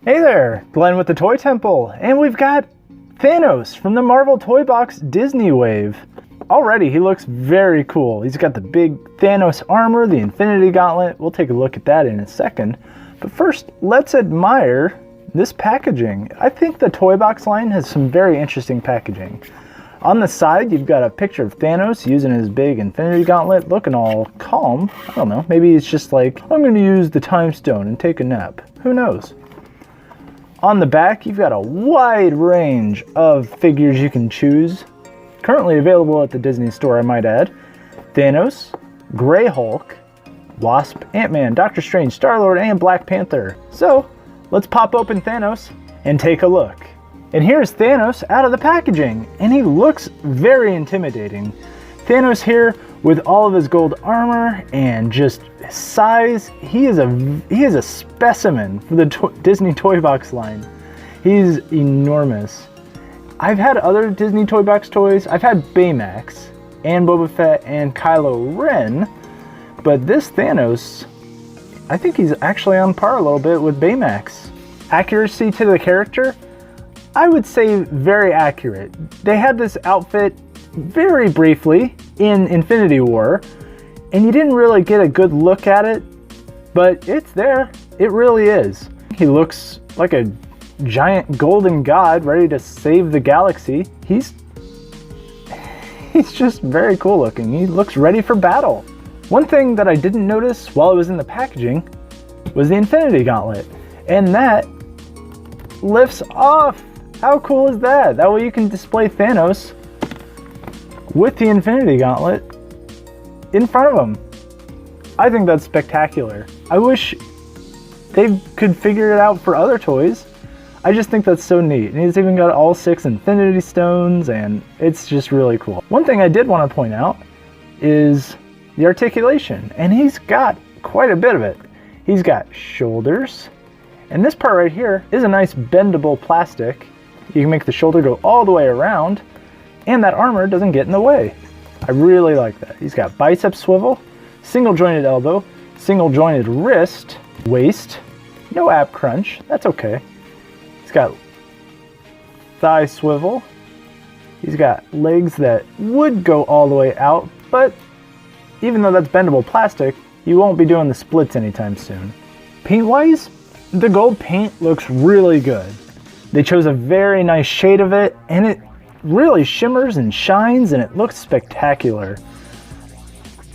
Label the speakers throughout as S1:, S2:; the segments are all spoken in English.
S1: Hey there, Glenn with the Toy Temple, and we've got Thanos from the Marvel Toy Box Disney Wave. Already, he looks very cool. He's got the big Thanos armor, the Infinity Gauntlet. We'll take a look at that in a second. But first, let's admire this packaging. I think the Toy Box line has some very interesting packaging. On the side, you've got a picture of Thanos using his big Infinity Gauntlet, looking all calm. I don't know, maybe he's just like, I'm going to use the Time Stone and take a nap. Who knows? On the back, you've got a wide range of figures you can choose. Currently available at the Disney Store, I might add. Thanos, Grey Hulk, Wasp, Ant-Man, Doctor Strange, Star-Lord, and Black Panther. So, let's pop open Thanos and take a look. And here's Thanos out of the packaging, and he looks very intimidating. Thanos here with all of his gold armor and just his size. He is a specimen for the Disney Toy Box line. He's enormous. I've had other Disney Toy Box toys. I've had Baymax and Boba Fett and Kylo Ren, but this Thanos, I think he's actually on par a little bit with Baymax. Accuracy to the character, I would say very accurate. They had this outfit very briefly in Infinity War, and you didn't really get a good look at it, but it's there. It really is. He looks like a giant golden god ready to save the galaxy. He's just very cool looking. He looks ready for battle. One thing that I didn't notice while it was in the packaging was the Infinity Gauntlet, and that lifts off. How cool is that? That way you can display Thanos with the Infinity Gauntlet in front of him. I think that's spectacular. I wish they could figure it out for other toys. I just think that's so neat. And he's even got all 6 Infinity Stones, and it's just really cool. One thing I did want to point out is the articulation, and he's got quite a bit of it. He's got shoulders, and this part right here is a nice bendable plastic. You can make the shoulder go all the way around, and that armor doesn't get in the way. I really like that. He's got bicep swivel, single jointed elbow, single jointed wrist, waist, no ab crunch, that's okay. He's got thigh swivel. He's got legs that would go all the way out, but even though that's bendable plastic, you won't be doing the splits anytime soon. Paint-wise, the gold paint looks really good. They chose a very nice shade of it, and it really shimmers and shines, and it looks spectacular.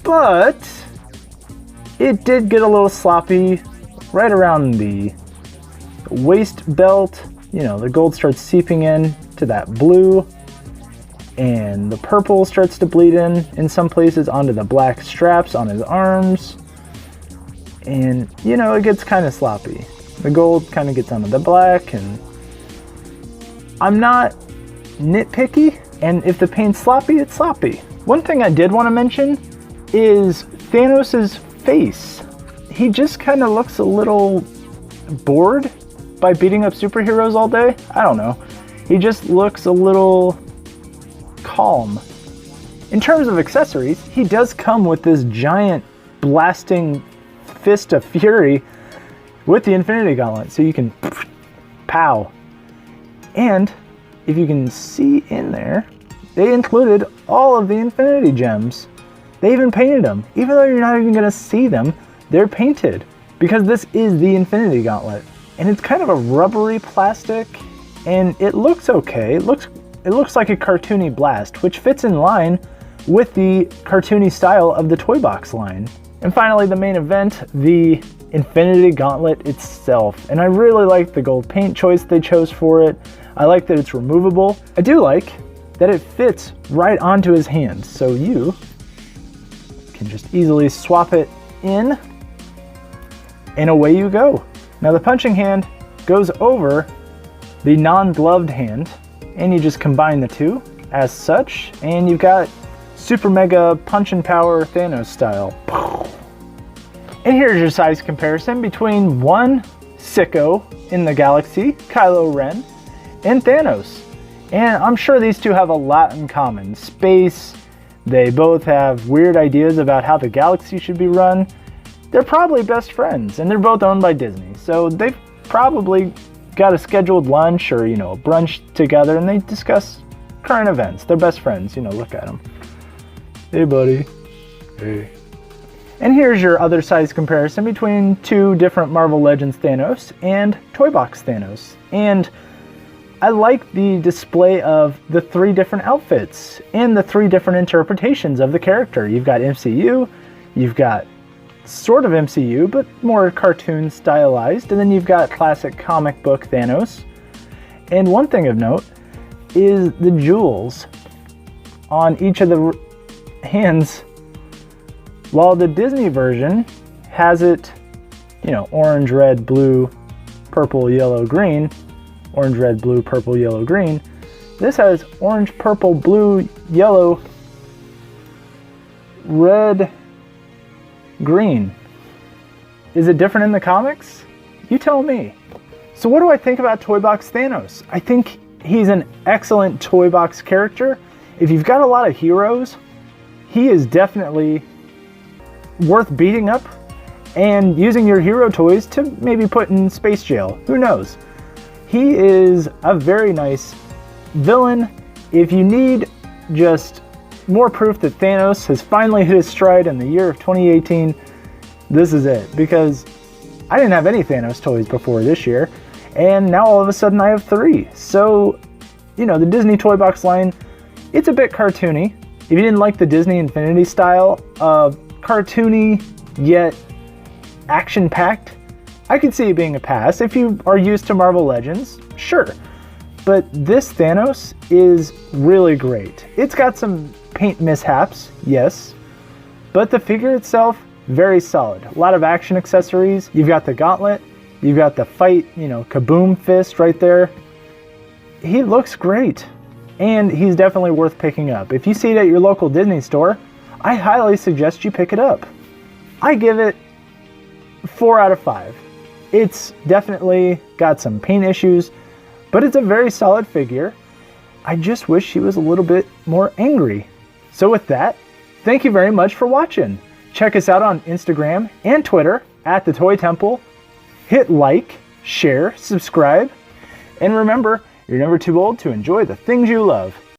S1: But it did get a little sloppy right around the waist belt. You know, the gold starts seeping in to that blue, and the purple starts to bleed in some places onto the black straps on his arms, and you know, it gets kind of sloppy. The gold kind of gets onto the black, and I'm not nitpicky, and if the paint's sloppy, it's sloppy. One thing I did want to mention is Thanos' face. He just kind of looks a little bored by beating up superheroes all day. I don't know. He just looks a little calm. In terms of accessories, he does come with this giant blasting fist of fury with the Infinity Gauntlet, so you can pow. And if you can see in there, they included all of the Infinity Gems. They even painted them. Even though you're not even going to see them, they're painted, because this is the Infinity Gauntlet. And it's kind of a rubbery plastic, and it looks okay. It looks like a cartoony blast, which fits in line with the cartoony style of the Toy Box line. And finally, the main event, the Infinity Gauntlet itself. And I really like the gold paint choice they chose for it. I like that it's removable. I do like that it fits right onto his hands, so you can just easily swap it in, and away you go. Now the punching hand goes over the non-gloved hand, and you just combine the two as such, and you've got super mega punch and power Thanos style. And here's your size comparison between one sicko in the galaxy, Kylo Ren, and Thanos. And I'm sure these two have a lot in common. Space, they both have weird ideas about how the galaxy should be run. They're probably best friends, and they're both owned by Disney, so they've probably got a scheduled lunch or, a brunch together, and they discuss current events. They're best friends, look at them. Hey, buddy. Hey. And here's your other size comparison between two different Marvel Legends Thanos and Toybox Thanos. And I like the display of the 3 different outfits and the 3 different interpretations of the character. You've got MCU, you've got sort of MCU, but more cartoon stylized, and then you've got classic comic book Thanos. And one thing of note is the jewels on each of the hands. While the Disney version has it, orange, red, blue, purple, yellow, green, orange, red, blue, purple, yellow, green, this has orange, purple, blue, yellow, red, green. Is it different in the comics? You tell me. So what do I think about Toybox Thanos? I think he's an excellent toy box character. If you've got a lot of heroes, he is definitely worth beating up and using your hero toys to maybe put in space jail. Who knows? He is a very nice villain. If you need just more proof that Thanos has finally hit his stride in the year of 2018, this is it. Because I didn't have any Thanos toys before this year, and now all of a sudden I have 3. So, the Disney Toy Box line, it's a bit cartoony. If you didn't like the Disney Infinity style of cartoony yet action-packed, I could see it being a pass. If you are used to Marvel Legends, sure. But this Thanos is really great. It's got some paint mishaps, yes, but the figure itself, very solid. A lot of action accessories. You've got the Gauntlet, you've got the fight, kaboom fist right there. He looks great, and he's definitely worth picking up. If you see it at your local Disney store, I highly suggest you pick it up. I give it 4 out of 5. It's definitely got some paint issues, but it's a very solid figure. I just wish she was a little bit more angry. So with that, thank you very much for watching. Check us out on Instagram and Twitter at The Toy Temple. Hit like, share, subscribe, and remember, you're never too old to enjoy the things you love.